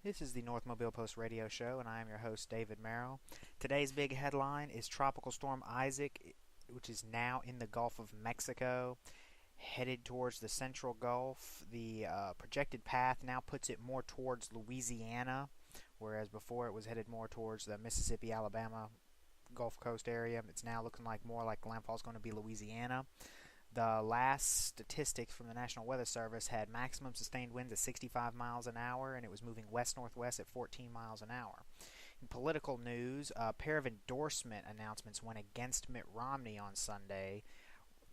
This is the North Mobile Post Radio Show, and I am your host, David Merrill. Today's big headline is Tropical Storm Isaac, which is now in the Gulf of Mexico, headed towards the Central Gulf. The projected path now puts it more towards Louisiana, whereas before it was headed more towards the Mississippi, Alabama, Gulf Coast area. It's now looking like more like landfall is going to be Louisiana. The last statistics from the National Weather Service had maximum sustained winds at 65 miles an hour, and it was moving west-northwest at 14 miles an hour. In political news, a pair of endorsement announcements went against Mitt Romney on Sunday.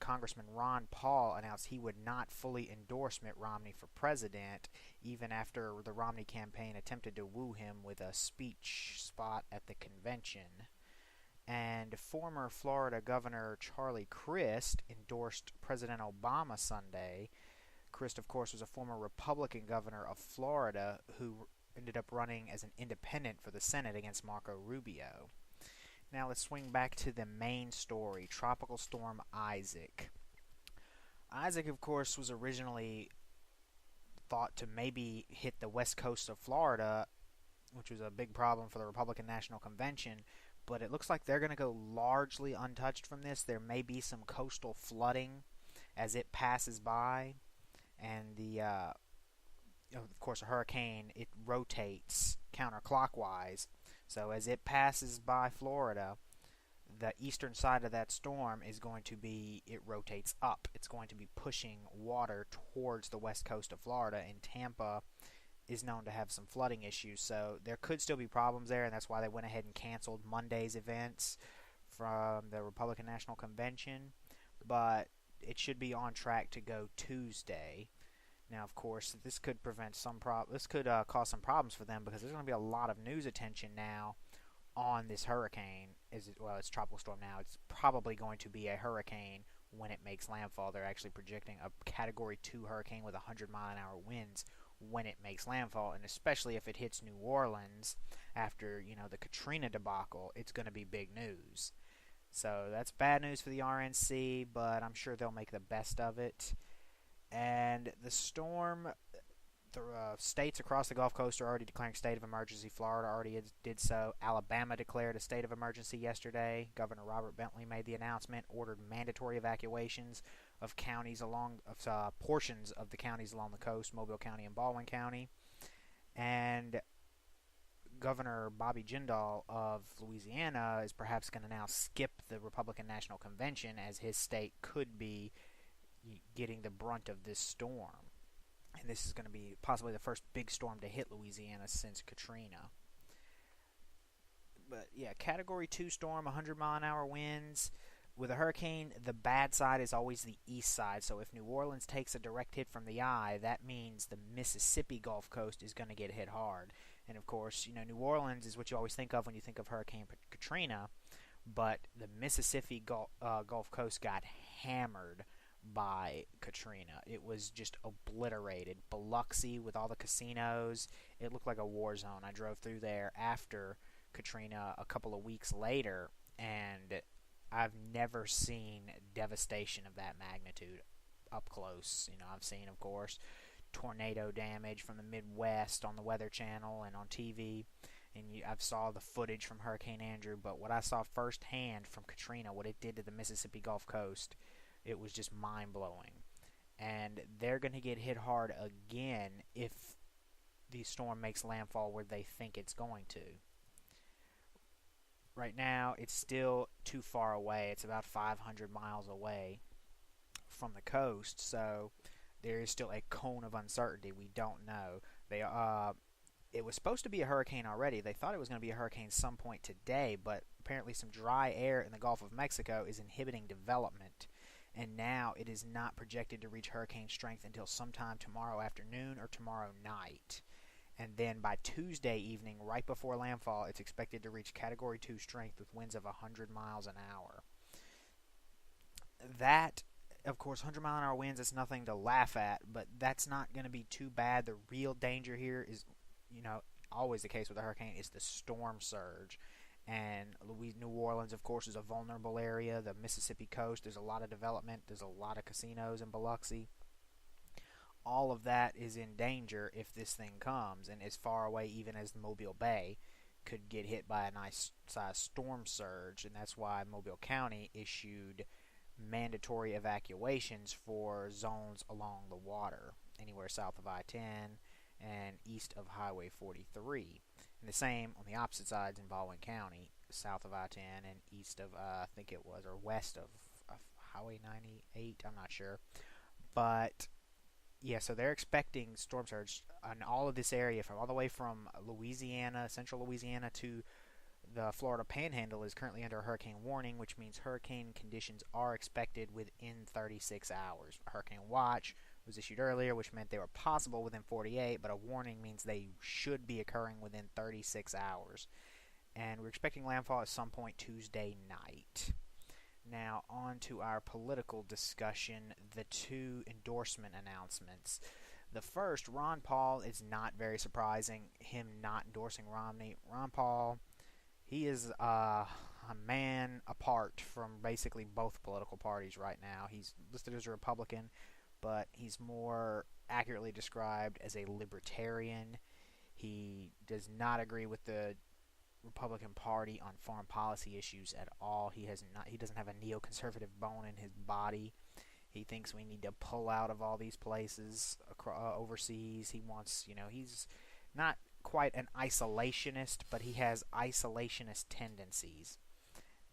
Congressman Ron Paul announced he would not fully endorse Mitt Romney for president, even after the Romney campaign attempted to woo him with a speech spot at the convention. And former Florida Governor Charlie Crist endorsed President Obama Sunday. Crist, of course, was a former Republican governor of Florida who ended up running as an independent for the Senate against Marco Rubio. Now let's swing back to the main story, Tropical Storm Isaac. Isaac, of course, was originally thought to maybe hit the west coast of Florida, which was a big problem for the Republican National Convention, but it looks like they're going to go largely untouched from this. There may be some coastal flooding as it passes by, and of course, a hurricane, it rotates counterclockwise. So as it passes by Florida, the eastern side of that storm is going to be, it rotates up. It's going to be pushing water towards the west coast of Florida, and Tampa is known to have some flooding issues, so there could still be problems there, and that's why they went ahead and canceled Monday's events from the Republican National Convention, but it should be on track to go Tuesday. Now, of course, this could cause some problems for them, because there's going to be a lot of news attention now on this hurricane. It's tropical storm now. It's probably going to be a hurricane when it makes landfall. They're actually projecting a Category 2 hurricane with 100-mile-an-hour winds when it makes landfall, and especially if it hits New Orleans after, the Katrina debacle, it's going to be big news. So that's bad news for the RNC, but I'm sure they'll make the best of it. And the storm, the states across the Gulf Coast are already declaring state of emergency. Florida already did so. Alabama declared a state of emergency yesterday. Governor Robert Bentley made the announcement, ordered mandatory evacuations of portions of the counties along the coast, Mobile County and Baldwin County. And Governor Bobby Jindal of Louisiana is perhaps going to now skip the Republican National Convention, as his state could be getting the brunt of this storm. And this is going to be possibly the first big storm to hit Louisiana since Katrina. But yeah, Category 2 storm, 100-mile-an-hour winds. With a hurricane, the bad side is always the east side. So if New Orleans takes a direct hit from the eye, that means the Mississippi Gulf Coast is going to get hit hard. And of course, New Orleans is what you always think of when you think of Hurricane Katrina. But the Mississippi Gulf Coast got hammered by Katrina. It was just obliterated. Biloxi, with all the casinos, it looked like a war zone. I drove through there after Katrina a couple of weeks later, and I've never seen devastation of that magnitude up close. I've seen, of course, tornado damage from the Midwest on the Weather Channel and on TV, and I've saw the footage from Hurricane Andrew, but what I saw firsthand from Katrina, what it did to the Mississippi Gulf Coast, it was just mind-blowing. And they're going to get hit hard again if the storm makes landfall where they think it's going to. Right now, it's still too far away. It's about 500 miles away from the coast, so there is still a cone of uncertainty. We don't know. It was supposed to be a hurricane already. They thought it was going to be a hurricane some point today, but apparently some dry air in the Gulf of Mexico is inhibiting development. And now it is not projected to reach hurricane strength until sometime tomorrow afternoon or tomorrow night. And then by Tuesday evening, right before landfall, it's expected to reach Category 2 strength with winds of 100 miles an hour. That, of course, 100-mile-an-hour winds is nothing to laugh at, but that's not going to be too bad. The real danger here is, always the case with a hurricane, is the storm surge. And New Orleans, of course, is a vulnerable area. The Mississippi coast, there's a lot of development. There's a lot of casinos in Biloxi. all of that is in danger if this thing comes, and as far away even as the Mobile Bay could get hit by a nice size storm surge. And that's why Mobile County issued mandatory evacuations for zones along the water, anywhere south of I-10 and east of Highway 43. And the same on the opposite sides in Baldwin County, south of I-10 and east of, I think it was, or west of Highway 98, I'm not sure. But yeah, so they're expecting storm surge on all of this area, from all the way from Louisiana, central Louisiana, to the Florida Panhandle is currently under a hurricane warning, which means hurricane conditions are expected within 36 hours. A hurricane watch was issued earlier, which meant they were possible within 48, but a warning means they should be occurring within 36 hours. And we're expecting landfall at some point Tuesday night. Now, on to our political discussion, the two endorsement announcements. The first, Ron Paul, is not very surprising, him not endorsing Romney. Ron Paul, he is a man apart from basically both political parties right now. He's listed as a Republican, but he's more accurately described as a libertarian. He does not agree with the Republican Party on foreign policy issues at all. He doesn't have a neoconservative bone in his body. He thinks we need to pull out of all these places overseas. He wants, he's not quite an isolationist, but he has isolationist tendencies.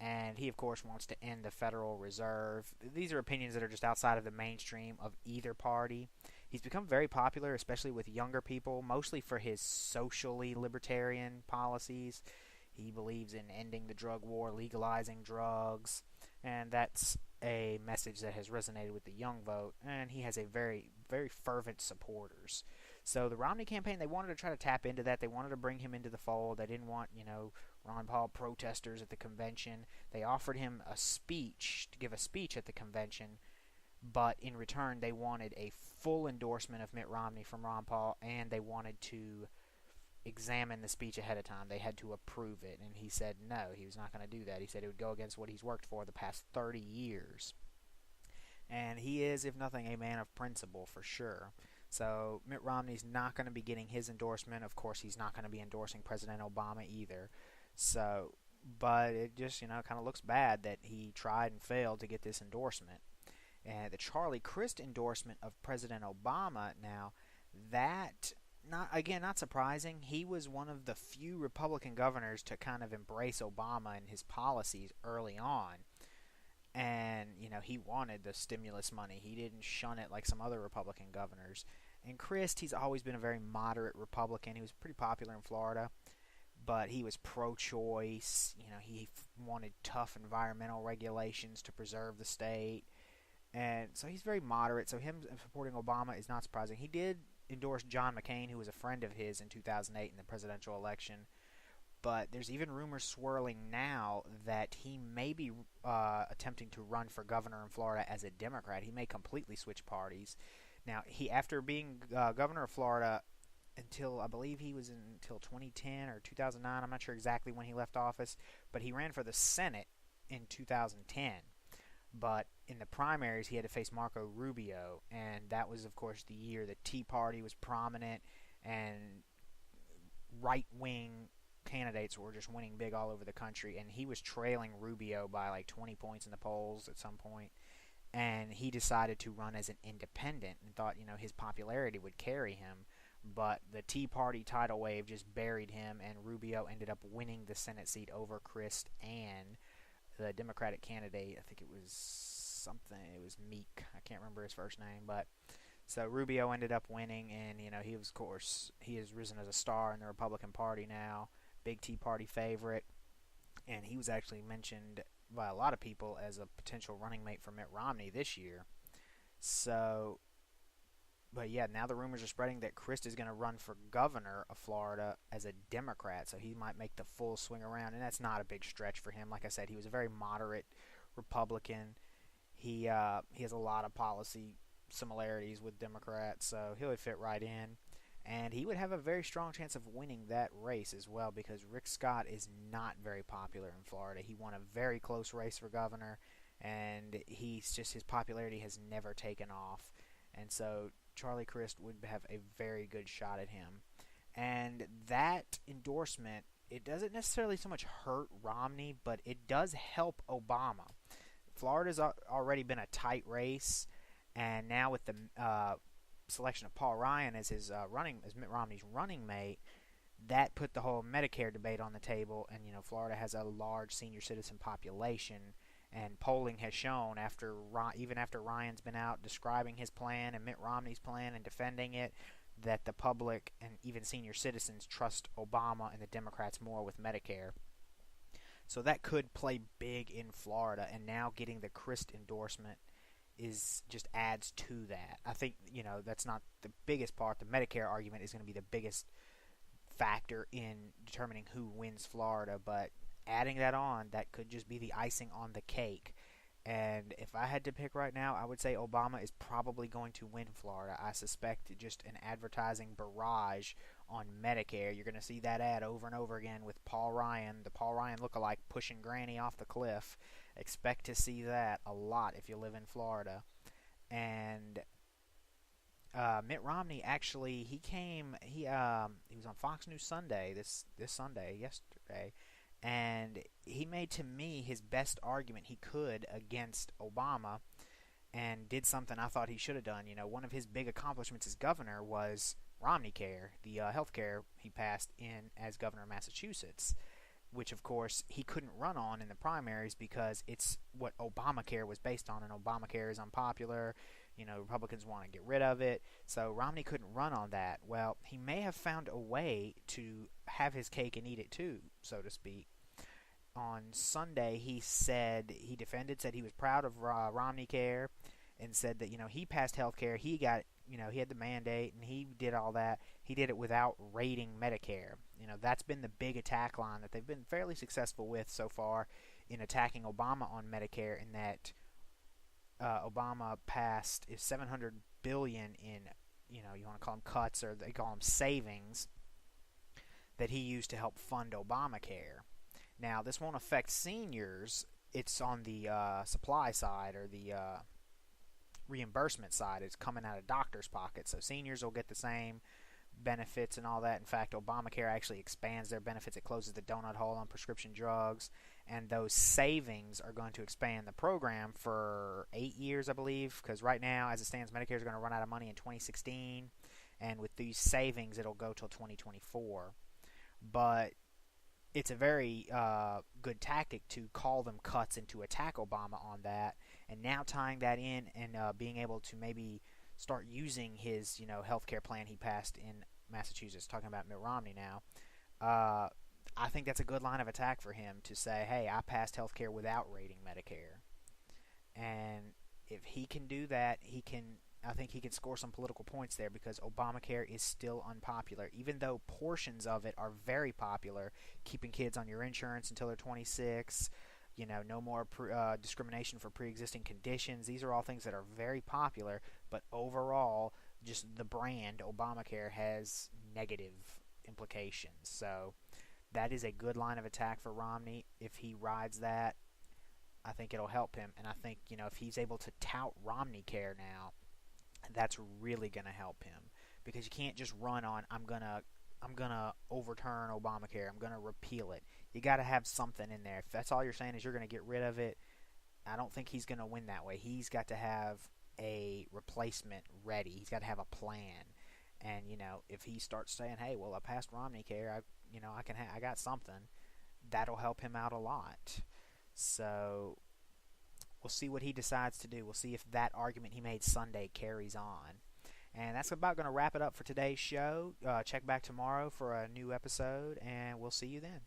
And he, of course, wants to end the Federal Reserve. These are opinions that are just outside of the mainstream of either party. He's become very popular, especially with younger people, mostly for his socially libertarian policies. He believes in ending the drug war, legalizing drugs, and that's a message that has resonated with the young vote, and he has a very, very fervent supporters. So the Romney campaign, they wanted to try to tap into that. They wanted to bring him into the fold. They didn't want, Ron Paul protesters at the convention. They offered him to give a speech at the convention, but in return they wanted a full endorsement of Mitt Romney from Ron Paul, and they wanted to examine the speech ahead of time. They had to approve it, and he said no, he was not going to do that. He said it would go against what he's worked for the past 30 years. And he is, if nothing, a man of principle for sure. So Mitt Romney's not going to be getting his endorsement. Of course, he's not going to be endorsing President Obama either. So, but it just, kind of looks bad that he tried and failed to get this endorsement. And the Charlie Crist endorsement of President Obama, now, that, not surprising. He was one of the few Republican governors to kind of embrace Obama and his policies early on. And, he wanted the stimulus money. He didn't shun it like some other Republican governors. And Crist, he's always been a very moderate Republican. He was pretty popular in Florida, but he was pro-choice. He wanted tough environmental regulations to preserve the state. And so he's very moderate. So him supporting Obama is not surprising. He did endorse John McCain, who was a friend of his in 2008 in the presidential election. But there's even rumors swirling now that he may be attempting to run for governor in Florida as a Democrat. He may completely switch parties. Now, after being governor of Florida until, I believe he was until 2010 or 2009, I'm not sure exactly when he left office, but he ran for the Senate in 2010. But in the primaries, he had to face Marco Rubio, and that was, of course, the year the Tea Party was prominent, and right-wing candidates were just winning big all over the country, and he was trailing Rubio by like 20 points in the polls at some point, and he decided to run as an independent and thought, his popularity would carry him, but the Tea Party tidal wave just buried him, and Rubio ended up winning the Senate seat over Crist and the Democratic candidate. I think it was Meek. I can't remember his first name, but so Rubio ended up winning, and he was, of course, he has risen as a star in the Republican Party now. Big Tea Party favorite, and he was actually mentioned by a lot of people as a potential running mate for Mitt Romney this year. So, but yeah, now the rumors are spreading that Crist is going to run for governor of Florida as a Democrat, so he might make the full swing around, and that's not a big stretch for him. Like I said, he was a very moderate Republican. He has a lot of policy similarities with Democrats, so he would fit right in. And he would have a very strong chance of winning that race as well, because Rick Scott is not very popular in Florida. He won a very close race for governor, and his popularity has never taken off. And so Charlie Crist would have a very good shot at him. And that endorsement, it doesn't necessarily so much hurt Romney, but it does help Obama. Florida's already been a tight race, and now with the selection of Paul Ryan as his as Mitt Romney's running mate, that put the whole Medicare debate on the table. And Florida has a large senior citizen population, and polling has shown even after Ryan's been out describing his plan and Mitt Romney's plan and defending it, that the public and even senior citizens trust Obama and the Democrats more with Medicare. So that could play big in Florida, and now getting the Crist endorsement just adds to that. I think that's not the biggest part. The Medicare argument is going to be the biggest factor in determining who wins Florida, but adding that on, that could just be the icing on the cake. And if I had to pick right now, I would say Obama is probably going to win Florida. I suspect just an advertising barrage on Medicare. You're going to see that ad over and over again with Paul Ryan, the Paul Ryan lookalike pushing Granny off the cliff. Expect to see that a lot if you live in Florida. And Mitt Romney, actually, he was on Fox News Sunday, this Sunday, yesterday, and he made, to me, his best argument he could against Obama, and did something I thought he should have done. One of his big accomplishments as governor was Romney Care, the health care he passed in as governor of Massachusetts, which, of course, he couldn't run on in the primaries because it's what Obamacare was based on, and Obamacare is unpopular. Republicans want to get rid of it, so Romney couldn't run on that. Well, he may have found a way to have his cake and eat it too, so to speak. On Sunday, he said he was proud of Romney Care, and said that he passed health care. He got he had the mandate, and he did all that. He did it without raiding Medicare. That's been the big attack line that they've been fairly successful with so far in attacking Obama on Medicare, in that Obama passed $700 billion in, you want to call them cuts, or they call them savings, that he used to help fund Obamacare. Now, this won't affect seniors. It's on the supply side, or the reimbursement side. It's coming out of doctors' pockets, so seniors will get the same benefits and all that. In fact, Obamacare actually expands their benefits. It closes the donut hole on prescription drugs, and those savings are going to expand the program for 8 years, I believe, because right now, as it stands, Medicare is going to run out of money in 2016, and with these savings, it'll go till 2024. But it's a very good tactic to call them cuts and to attack Obama on that, and now tying that in and being able to maybe start using his health care plan he passed in Massachusetts, talking about Mitt Romney now. I think that's a good line of attack for him, to say, hey, I passed health care without raiding Medicare. And if he can do that, I think he can score some political points there, because Obamacare is still unpopular, even though portions of it are very popular. Keeping kids on your insurance until they're 26, no more discrimination for pre-existing conditions. These are all things that are very popular, but overall, just the brand Obamacare has negative implications. So that is a good line of attack for Romney. If he rides that, I think it'll help him. And I think, if he's able to tout Romney Care now, that's really going to help him, because you can't just run on, I'm gonna overturn Obamacare, I'm gonna repeal it. You got to have something in there. If that's all you're saying is you're going to get rid of it, I don't think he's going to win that way. He's got to have a replacement ready. He's got to have a plan. And if he starts saying, "Hey, well, I passed Romney Care, I got something," that'll help him out a lot. So we'll see what he decides to do. We'll see if that argument he made Sunday carries on. And that's about going to wrap it up for today's show. Check back tomorrow for a new episode, and we'll see you then.